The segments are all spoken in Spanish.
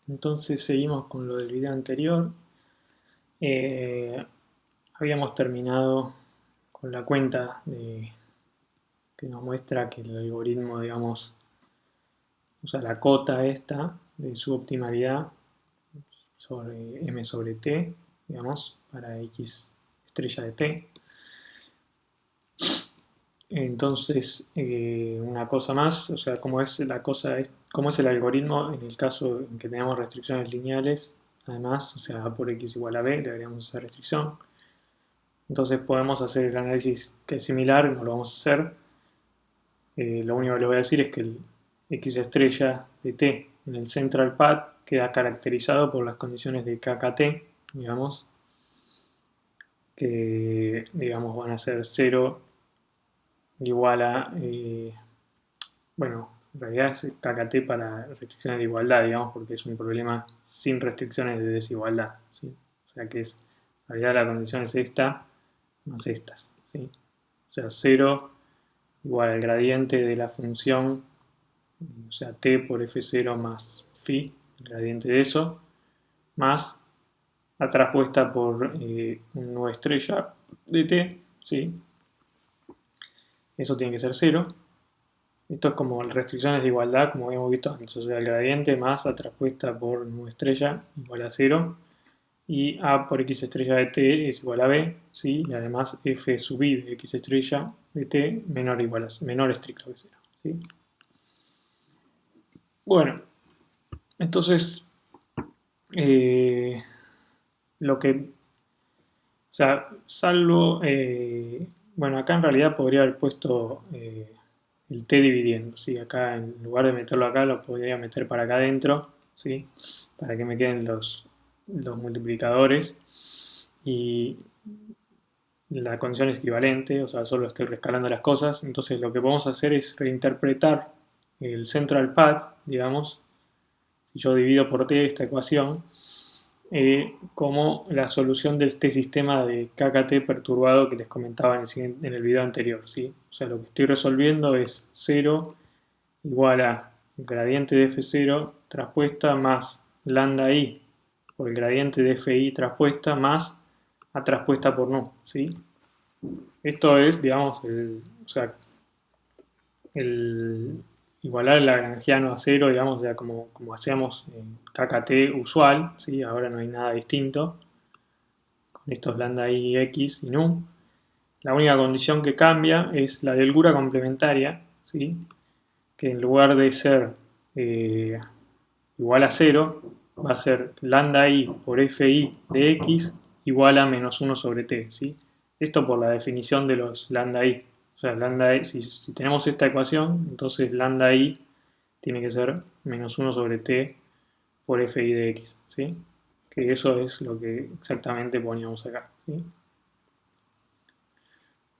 Entonces seguimos con lo del video anterior. Eh, Habíamos terminado con la cuenta que nos muestra que el algoritmo, digamos, o sea, la cota esta de suboptimalidad sobre m sobre t, digamos, para x estrella de t. Entonces, una cosa más, o sea, cómo es la cosa, cómo es el algoritmo en el caso en que tenemos restricciones lineales. Además, o sea, a por x igual a b, le agregamos esa restricción. Entonces podemos hacer el análisis que es similar, no lo vamos a hacer. Lo único que le voy a decir es que el x estrella de t en el central path queda caracterizado por las condiciones de kkt, digamos, que digamos van a ser 0 igual a, bueno, en realidad es kkt para restricciones de igualdad, digamos, porque es un problema sin restricciones de desigualdad, ¿sí? O sea que es, en realidad la condición es esta más estas, ¿sí? O sea, 0 igual al gradiente de la función, o sea, t por f0 más phi, el gradiente de eso, más la traspuesta por un nube estrella de t, ¿sí? Eso tiene que ser 0. Esto es como restricciones de igualdad, como habíamos visto antes, o sea, el gradiente más la traspuesta por nube estrella igual a 0, y a por x estrella de t es igual a b, ¿sí? Y además f sub i de x estrella de t menor, igual a, menor estricto que 0, ¿sí? Bueno, entonces, lo que, o sea, salvo, bueno, acá en realidad podría haber puesto el t dividiendo, ¿sí? Acá en lugar de meterlo acá, lo podría meter para acá adentro, ¿sí? Para que me queden los multiplicadores y la condición es equivalente, o sea, solo estoy rescalando las cosas. Entonces lo que podemos hacer es reinterpretar el central path, digamos, si yo divido por t esta ecuación, como la solución de este sistema de KKT perturbado que les comentaba en el video anterior, ¿sí? O sea, lo que estoy resolviendo es 0 igual a gradiente de f0 traspuesta más lambda i por el gradiente de fi traspuesta más a traspuesta por nu, ¿sí? Esto es, digamos, o sea, el igualar el lagrangiano a cero, digamos, ya como hacíamos en KKT usual, ¿sí? Ahora no hay nada distinto con estos lambda i, x y nu. La única condición que cambia es la delgura complementaria, ¿sí? Que en lugar de ser eh, igual a cero, va a ser lambda i por fi de x igual a menos 1 sobre t, ¿sí? Esto por la definición de los lambda i. O sea, lambda i, si tenemos esta ecuación, entonces lambda i tiene que ser menos 1 sobre t por fi de x, ¿sí? Que eso es lo que exactamente poníamos acá, ¿sí?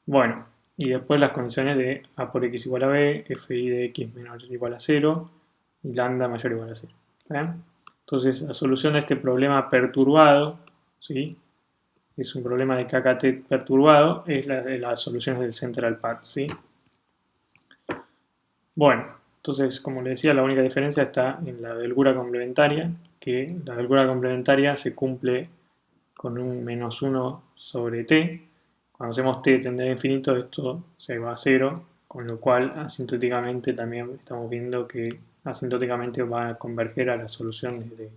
Bueno, y después las condiciones de a por x igual a b, fi de x menor o igual a 0 y lambda mayor o igual a 0. ¿Ven? Entonces, la solución de este problema perturbado, ¿sí? Es un problema de KKT perturbado, es las soluciones del central path, ¿sí? Bueno, entonces, como les decía, la única diferencia está en la delgura complementaria, que la delgura complementaria se cumple con un menos 1 sobre t. Cuando hacemos t tender a infinito, esto se va a 0, con lo cual asintóticamente también estamos viendo que asintóticamente va a converger a la solución de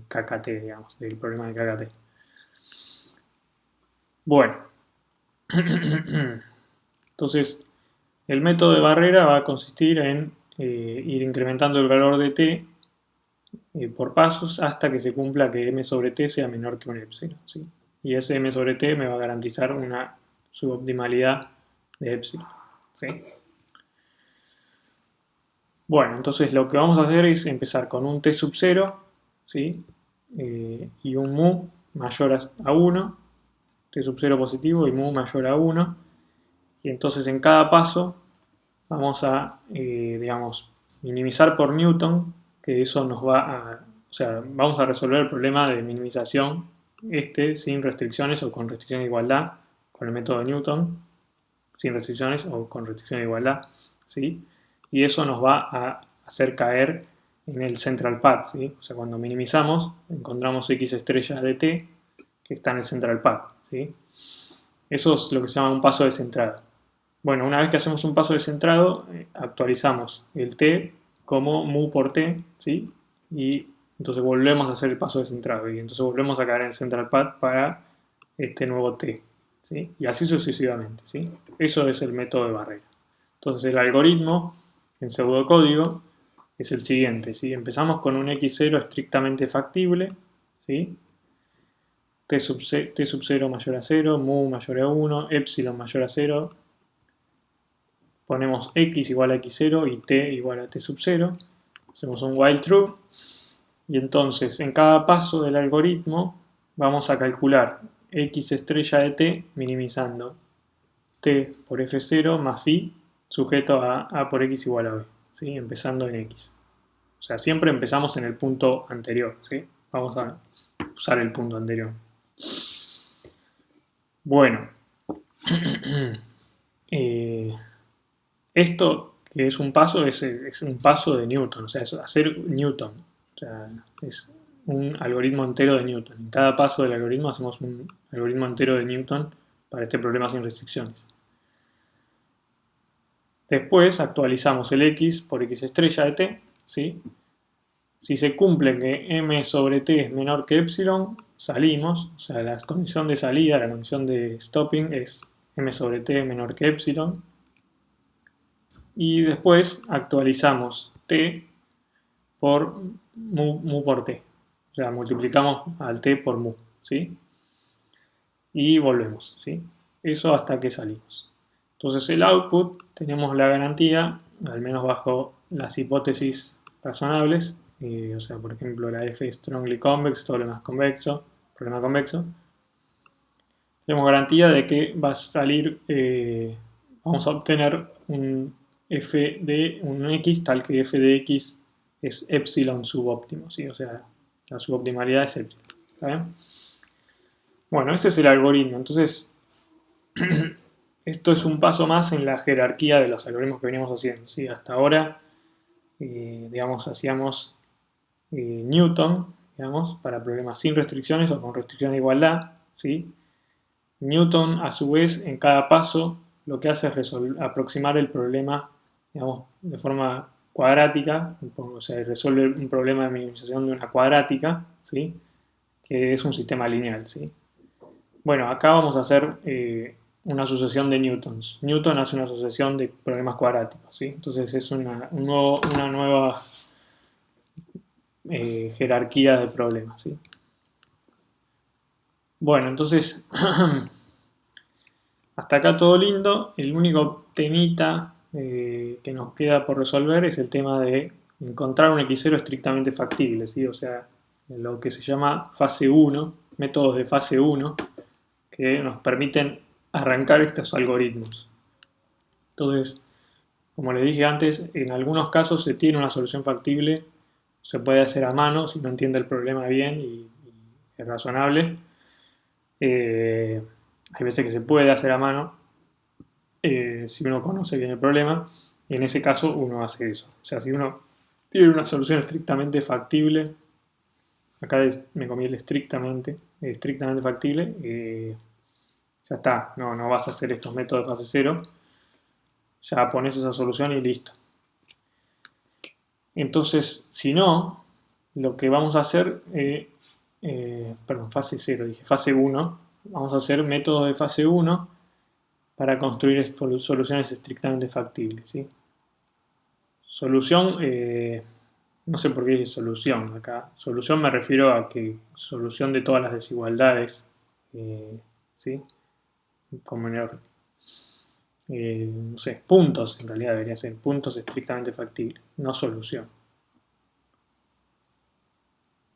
KKT, digamos, del problema de KKT. Bueno, entonces el método de barrera va a consistir en ir incrementando el valor de t por pasos hasta que se cumpla que m sobre t sea menor que un epsilon, ¿sí? Y ese m sobre t me va a garantizar una suboptimalidad de epsilon, ¿sí? Bueno, entonces lo que vamos a hacer es empezar con un t sub 0, ¿sí? Y un mu mayor a 1, t sub 0 positivo y mu mayor a 1, y entonces en cada paso vamos a, digamos, minimizar por Newton, que eso nos va a, o sea, vamos a resolver el problema de minimización sin restricciones o con restricción de igualdad, con el método de Newton, sin restricciones o con restricción de igualdad, ¿sí? Y eso nos va a hacer caer en el central path, ¿sí? O sea, cuando minimizamos, encontramos x estrellas de t que está en el central path, ¿sí? Eso es lo que se llama un paso descentrado. Bueno, una vez que hacemos un paso descentrado, actualizamos el t como mu por t, ¿sí? Y entonces volvemos a hacer el paso descentrado y entonces volvemos a caer en el central path para este nuevo t, ¿sí? Y así sucesivamente, ¿sí? Eso es el método de barrera. Entonces el algoritmo en pseudocódigo es el siguiente, ¿sí? Empezamos con un x0 estrictamente factible, ¿sí? T sub 0 mayor a 0, mu mayor a 1, epsilon mayor a 0, ponemos x igual a x0 y t igual a t sub 0, hacemos un while true, y entonces en cada paso del algoritmo vamos a calcular x estrella de t minimizando t por f0 más phi sujeto a por x igual a b, ¿sí? Empezando en x. O sea, siempre empezamos en el punto anterior, ¿sí? Vamos a usar el punto anterior. Bueno, esto que es un paso es un paso de Newton, o sea, es hacer Newton. O sea, es un algoritmo entero de Newton. En cada paso del algoritmo hacemos un algoritmo entero de Newton para este problema sin restricciones. Después actualizamos el x por x estrella de t, ¿sí? Si se cumple que m sobre t es menor que epsilon, salimos. O sea, la condición de salida, la condición de stopping es m sobre t menor que epsilon. Y después actualizamos t por mu por t. O sea, multiplicamos al t por mu, ¿sí? Y volvemos, ¿sí? Eso hasta que salimos. Entonces el output tenemos la garantía, al menos bajo las hipótesis razonables, o sea, por ejemplo, la f strongly convex, todo lo más convexo, problema convexo. Tenemos garantía de que va a salir, vamos a obtener un f de un x tal que f de x es epsilon subóptimo, ¿sí? O sea, la suboptimalidad es epsilon. ¿Está bien? Bueno, ese es el algoritmo. Entonces, esto es un paso más en la jerarquía de los algoritmos que veníamos haciendo, ¿sí? Hasta ahora, digamos, hacíamos Newton, digamos, para problemas sin restricciones o con restricción de igualdad, ¿sí? Newton, a su vez, en cada paso, lo que hace es aproximar el problema, digamos, de forma cuadrática, o sea, resuelve un problema de minimización de una cuadrática, ¿sí? Que es un sistema lineal, ¿sí? Bueno, acá vamos a hacer una sucesión de newtons. Newton hace una sucesión de problemas cuadráticos, ¿sí? Entonces es una nueva jerarquía de problemas, ¿sí? Bueno, entonces hasta acá todo lindo. El único temita que nos queda por resolver es el tema de encontrar un x0 estrictamente factible, ¿sí? O sea, lo que se llama fase 1, métodos de fase 1, que nos permiten arrancar estos algoritmos. Entonces, como les dije antes, en algunos casos se tiene una solución factible, se puede hacer a mano si no entiende el problema bien y es razonable. Hay veces que se puede hacer a mano si uno conoce bien el problema, y en ese caso uno hace eso. O sea, si uno tiene una solución estrictamente factible, acá me comí el estrictamente factible, ya está, no vas a hacer estos métodos de fase 0, ya pones esa solución y listo. Entonces, si no, lo que vamos a hacer, perdón, fase 0, dije fase 1, vamos a hacer métodos de fase 1 para construir soluciones estrictamente factibles, ¿sí? Solución, no sé por qué dije solución acá. Solución me refiero a que solución de todas las desigualdades, ¿sí? Como no sé, puntos, en realidad debería ser puntos estrictamente factibles, no solución.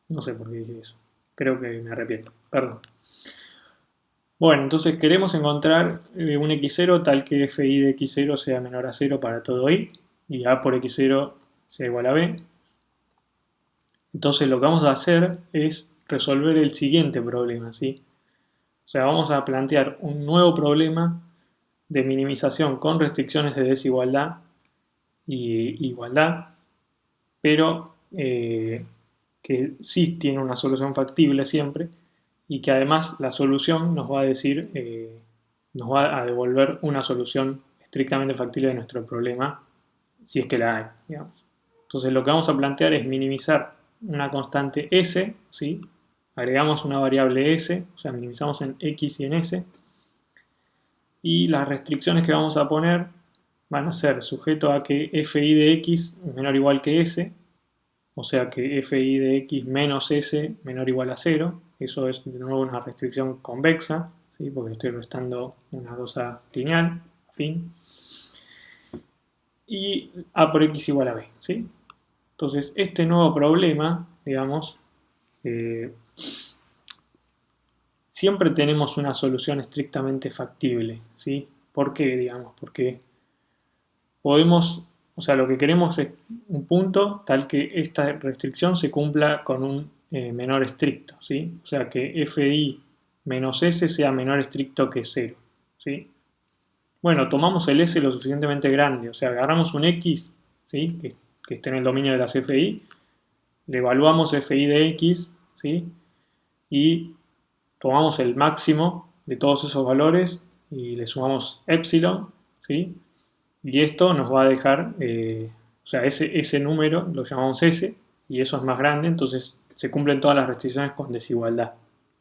No sé por qué dije eso. Creo que me arrepiento, perdón. Bueno, entonces queremos encontrar un x0 tal que fi de x0 sea menor a 0 para todo i y a por x0 sea igual a b. Entonces lo que vamos a hacer es resolver el siguiente problema, ¿sí? O sea, vamos a plantear un nuevo problema de minimización con restricciones de desigualdad y igualdad, pero que sí tiene una solución factible siempre y que además la solución nos va a decir, nos va a devolver una solución estrictamente factible de nuestro problema, si es que la hay, digamos. Entonces lo que vamos a plantear es minimizar una constante s, ¿sí? Agregamos una variable s, o sea, minimizamos en x y en s, y las restricciones que vamos a poner van a ser sujeto a que fi de x es menor o igual que s, o sea que fi de x menos s menor o igual a 0, eso es de nuevo una restricción convexa, ¿sí? Porque estoy restando una cosa lineal, fin, y a por x igual a b, ¿sí? Entonces, este nuevo problema, digamos, eh, siempre tenemos una solución estrictamente factible, ¿sí? ¿Por qué, digamos? Porque podemos, o sea, lo que queremos es un punto tal que esta restricción se cumpla con un menor estricto, ¿sí? O sea, que fi menos s sea menor estricto que 0, ¿sí? Bueno, tomamos el s lo suficientemente grande, o sea, agarramos un x, ¿sí? Que esté en el dominio de las fi, le evaluamos fi de x, ¿sí? Y tomamos el máximo de todos esos valores y le sumamos epsilon, ¿sí? Y esto nos va a dejar, o sea, ese número lo llamamos S, y eso es más grande, entonces se cumplen todas las restricciones con desigualdad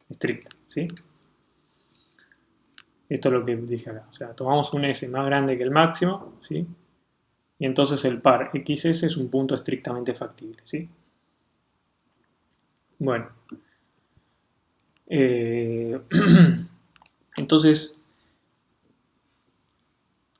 estricta, ¿sí? Esto es lo que dije acá, o sea, tomamos un S más grande que el máximo, ¿sí? Y entonces el par XS es un punto estrictamente factible, ¿sí? Bueno, eh, entonces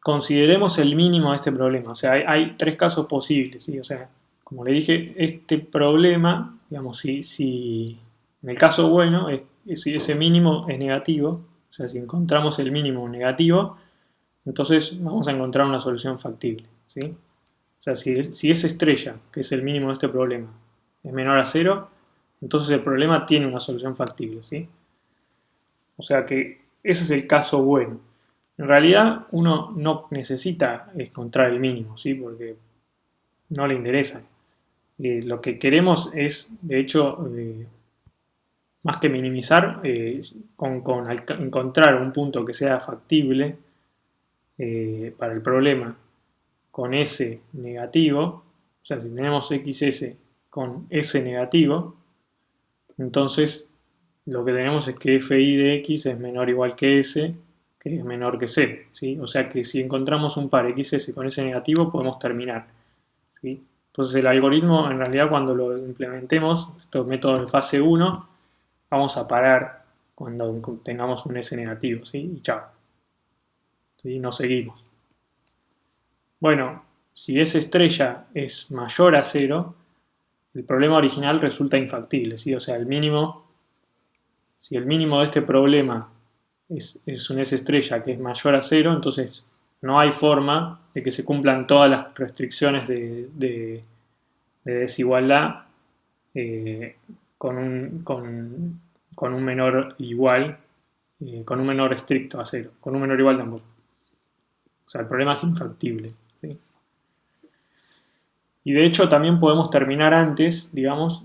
consideremos el mínimo de este problema. O sea, hay tres casos posibles, ¿sí? O sea, como le dije, este problema, digamos, si en el caso bueno, si ese mínimo es negativo, o sea, si encontramos el mínimo negativo, entonces vamos a encontrar una solución factible, ¿sí? O sea, si esa estrella, que es el mínimo de este problema, es menor a cero, entonces el problema tiene una solución factible, ¿sí? O sea que ese es el caso bueno. En realidad uno no necesita encontrar el mínimo, ¿sí? Porque no le interesa. Lo que queremos es, de hecho, más que minimizar, con encontrar un punto que sea factible para el problema con S negativo, o sea, si tenemos XS con S negativo, entonces lo que tenemos es que fi de x es menor o igual que s, que es menor que 0, ¿sí? O sea que si encontramos un par xs con s negativo podemos terminar, ¿sí? Entonces el algoritmo en realidad cuando lo implementemos, estos métodos de fase 1, vamos a parar cuando tengamos un s negativo, ¿sí? Y chao, ¿sí? No seguimos. Bueno, si esa estrella es mayor a 0, el problema original resulta infactible, ¿sí? O sea, el mínimo, si el mínimo de este problema es una S estrella que es mayor a 0, entonces no hay forma de que se cumplan todas las restricciones de desigualdad eh, con un menor igual, con un menor estricto a 0, con un menor igual tampoco. O sea, el problema es infactible, ¿sí? Y de hecho también podemos terminar antes, digamos,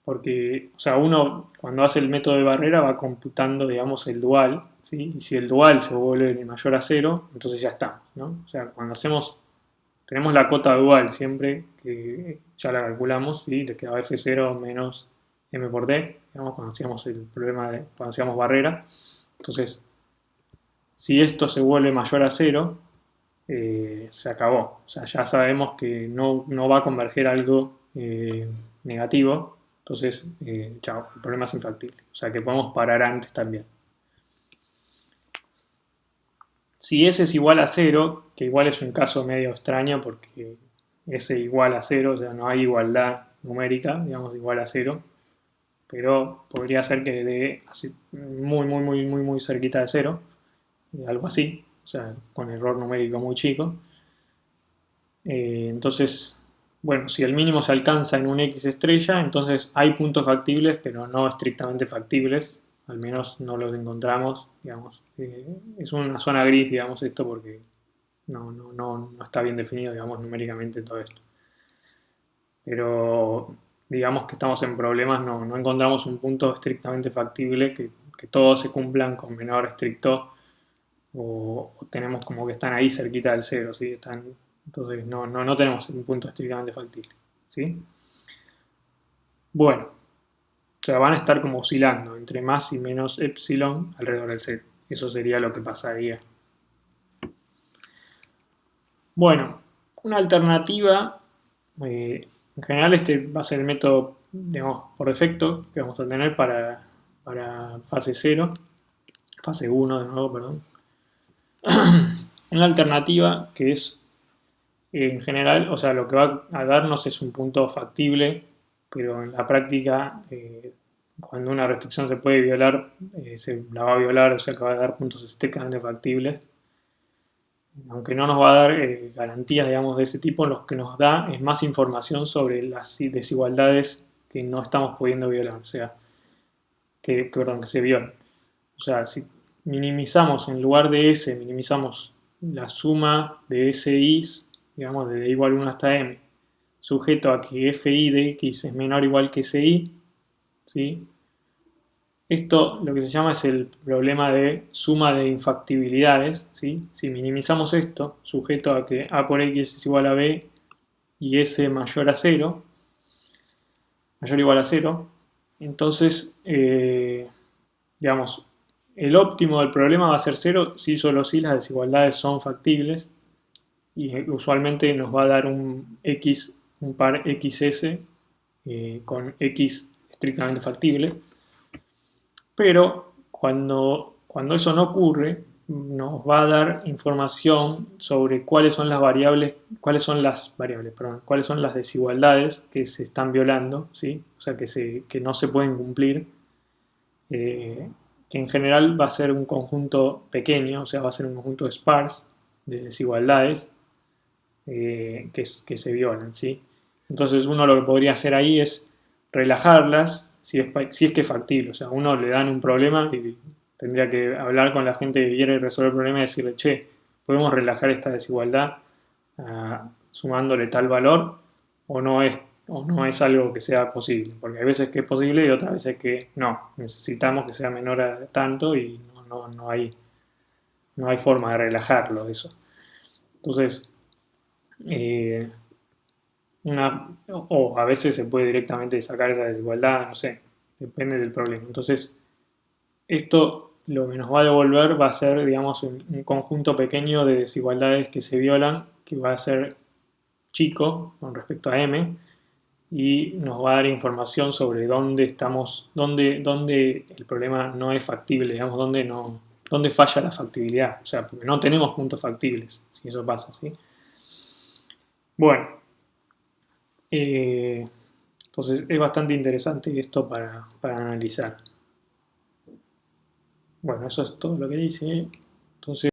porque, o sea, uno cuando hace el método de barrera va computando, digamos, el dual, ¿sí? Y si el dual se vuelve mayor a 0, entonces ya estamos, ¿no? O sea, cuando tenemos la cota dual siempre, que ya la calculamos, ¿sí? Le quedaba F0 menos M por D, digamos, cuando hacíamos el problema cuando hacíamos barrera. Entonces, si esto se vuelve mayor a 0, se acabó. O sea, ya sabemos que no va a converger algo negativo, entonces, chao, el problema es infactible. O sea, que podemos parar antes también. Si S es igual a 0, que igual es un caso medio extraño porque S igual a 0, o sea, no hay igualdad numérica, digamos, igual a 0, pero podría ser que dé muy, muy, muy, muy, muy cerquita de 0, algo así, o sea, con error numérico muy chico. Entonces, bueno, si el mínimo se alcanza en un X estrella, entonces hay puntos factibles, pero no estrictamente factibles, al menos no los encontramos, digamos. Es una zona gris, digamos, esto porque no está bien definido, digamos, numéricamente todo esto. pero digamos que estamos en problemas, no encontramos un punto estrictamente factible que todos se cumplan con menor estricto o tenemos como que están ahí cerquita del cero, ¿sí? Entonces no tenemos un punto estrictamente factible, ¿sí? Bueno, o sea, van a estar como oscilando entre más y menos epsilon alrededor del cero. Eso sería lo que pasaría. Bueno, una alternativa, en general este va a ser el método, digamos, por defecto que vamos a tener para fase cero, fase uno de nuevo, perdón. Una alternativa que es, en general, o sea, lo que va a darnos es un punto factible, pero en la práctica, cuando una restricción se puede violar, se la va a violar, o sea que va a dar puntos estrictamente factibles. Aunque no nos va a dar garantías, digamos, de ese tipo, lo que nos da es más información sobre las desigualdades que no estamos pudiendo violar, o sea, perdón, que se violan. O sea, si minimizamos en lugar de S, minimizamos la suma de SIs, digamos, de igual 1 hasta m, sujeto a que FI de X es menor o igual que SI, ¿sí? Esto lo que se llama es el problema de suma de infactibilidades, ¿sí? Si minimizamos esto, sujeto a que A por X es igual a B y S mayor a 0, mayor o igual a 0, entonces, digamos, el óptimo del problema va a ser 0 si solo si las desigualdades son factibles y usualmente nos va a dar un X, un par XS con X estrictamente factible. Pero cuando eso no ocurre, nos va a dar información sobre cuáles son las variables, perdón, cuáles son las desigualdades que se están violando, ¿sí? O sea, que no se pueden cumplir, que en general va a ser un conjunto pequeño, o sea, va a ser un conjunto sparse de desigualdades que se violan, ¿sí? Entonces uno lo que podría hacer ahí es relajarlas si es que es factible. O sea, uno le dan un problema y tendría que hablar con la gente que quiere resolver el problema y decirle, che, podemos relajar esta desigualdad sumándole tal valor o no es algo que sea posible. Porque hay veces que es posible y otras veces que no. Necesitamos que sea menor a tanto y no hay forma de relajarlo eso. Entonces, eh, o a veces se puede directamente sacar esa desigualdad, no sé, depende del problema. Entonces, esto lo que nos va a devolver va a ser, digamos, un conjunto pequeño de desigualdades que se violan, que va a ser chico con respecto a M, y nos va a dar información sobre dónde estamos, dónde el problema no es factible, digamos, dónde falla la factibilidad. O sea, porque no tenemos puntos factibles, si eso pasa, ¿sí? Bueno, eh, entonces es bastante interesante esto para analizar. Bueno, eso es todo lo que dice. Entonces